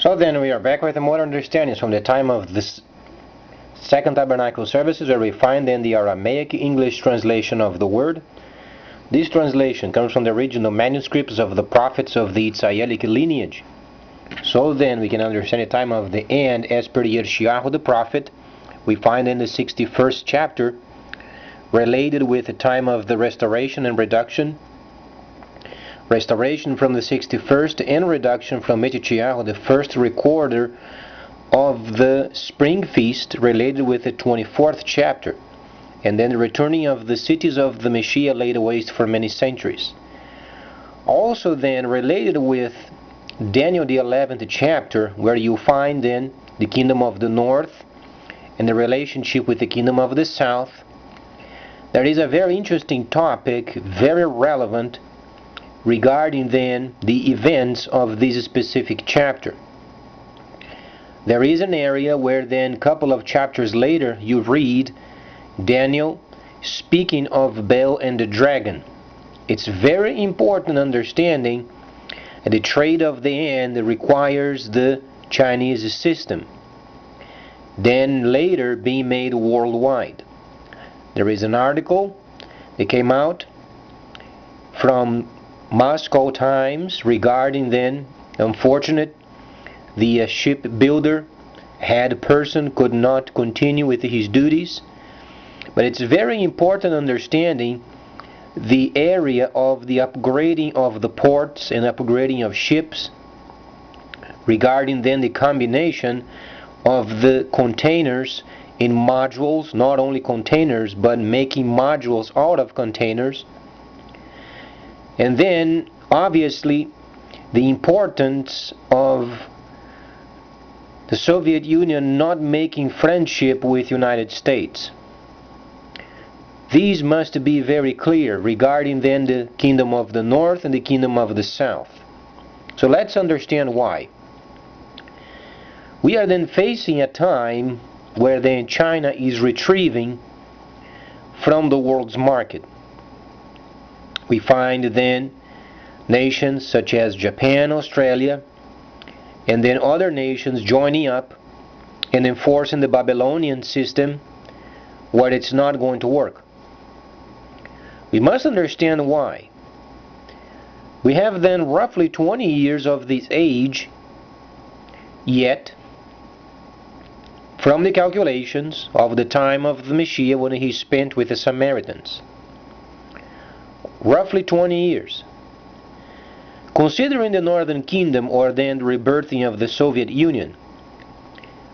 So then we are back with more understandings from the time of the Second Tabernacle services, where we find then the Aramaic English translation of the word. This translation comes from the original manuscripts of the prophets of the Israelic lineage. So then we can understand the time of the end as per Yeshayahu the prophet. We find in the 61st chapter related with the time of the restoration and reduction. Restoration from the 61st and reduction from Yeshayahu, the first recorder of the spring feast, related with the 24th chapter, and then the returning of the cities of the Messiah laid waste for many centuries. Also then related with Daniel the 11th chapter, where you find then the kingdom of the north and the relationship with the kingdom of the south. There is a very interesting topic, very relevant, regarding then the events of this specific chapter. There is an area where then a couple of chapters later you read Daniel speaking of Baal and the dragon. It's very important understanding that the trade of the end requires the Chinese system, then later being made worldwide. There is an article that came out from Moscow Times regarding then, unfortunate, the shipbuilder had person could not continue with his duties. But it's very important understanding the area of the upgrading of the ports and upgrading of ships, regarding then the combination of the containers in modules, not only containers but making modules out of containers. And then obviously the importance of the Soviet Union not making friendship with United States. These must be very clear regarding then the kingdom of the north and the kingdom of the south. So let's understand why. We are then facing a time where then China is retrieving from the world's market. We find then nations such as Japan, Australia, and then other nations joining up and enforcing the Babylonian system where it's not going to work. We must understand why. We have then roughly 20 years of this age yet from the calculations of the time of the Messiah when he spent with the Samaritans. Roughly 20 years. Considering the Northern Kingdom, or then the rebirthing of the Soviet Union,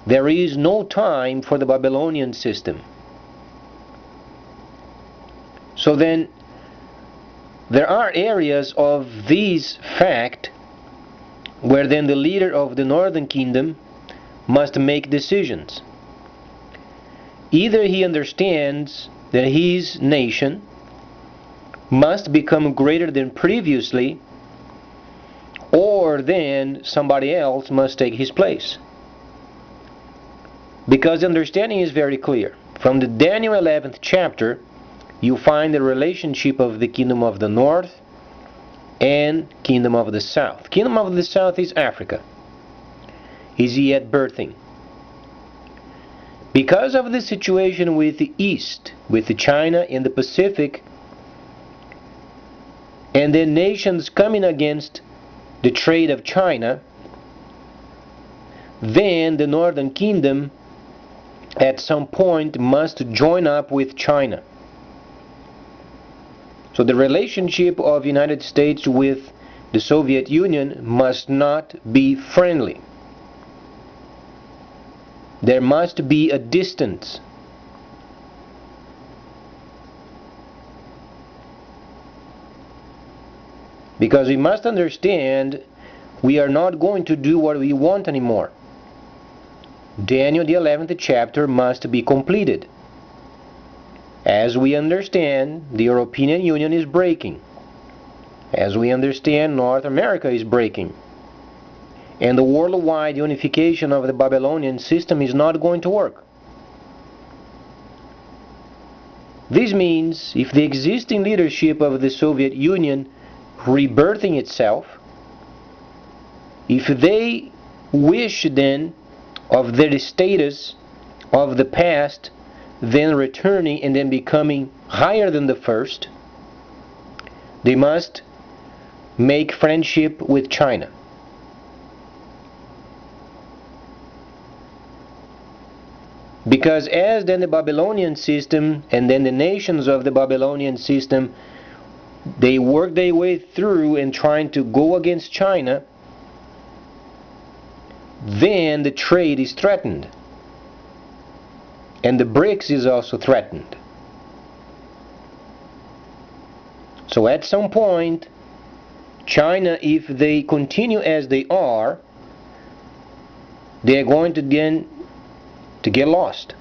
there is no time for the Babylonian system. So then, there are areas of this fact where then the leader of the Northern Kingdom must make decisions. Either he understands that his nation must become greater than previously, or then somebody else must take his place. Because the understanding is very clear. From the Daniel 11th chapter, you find the relationship of the kingdom of the north and kingdom of the south. Kingdom of the south is Africa. Is yet birthing. Because of the situation with the east, with the China and the Pacific, and then nations coming against the trade of China, then the Northern Kingdom at some point must join up with China. So the relationship of United States with the Soviet Union must not be friendly. There must be a distance. Because we must understand we are not going to do what we want anymore. Daniel the 11th chapter must be completed. As we understand, the European Union is breaking. As we understand, North America is breaking. And the worldwide unification of the Babylonian system is not going to work. This means if the existing leadership of the Soviet Union rebirthing itself, if they wish then of their status of the past, then returning and then becoming higher than the first, they must make friendship with China. Because as then the Babylonian system and then the nations of the Babylonian system, they work their way through and trying to go against China, then the trade is threatened. And the BRICS is also threatened. So at some point, China, if they continue as they are, they are going to get lost.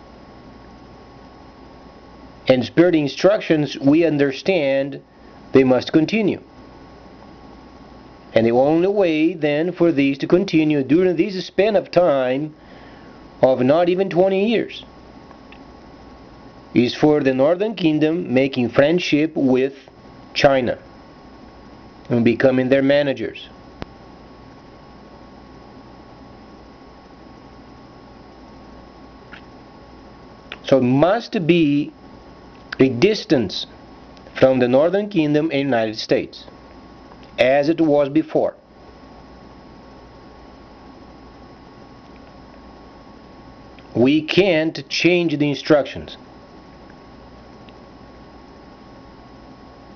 And per the instructions, we understand they must continue. And the only way then for these to continue during this span of time of not even 20 years is for the Northern Kingdom making friendship with China and becoming their managers. So it must be a distance from the Northern Kingdom and United States, as it was before. We can't change the instructions.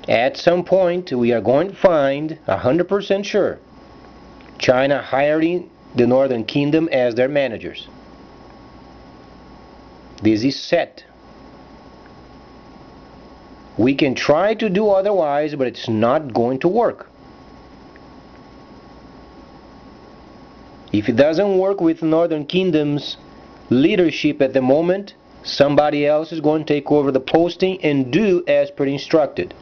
At some point, we are going to find 100% sure China hiring the Northern Kingdom as their managers. This is set. We can try to do otherwise, but it's not going to work. If it doesn't work with Northern Kingdom's leadership at the moment, somebody else is going to take over the posting and do as per instructed.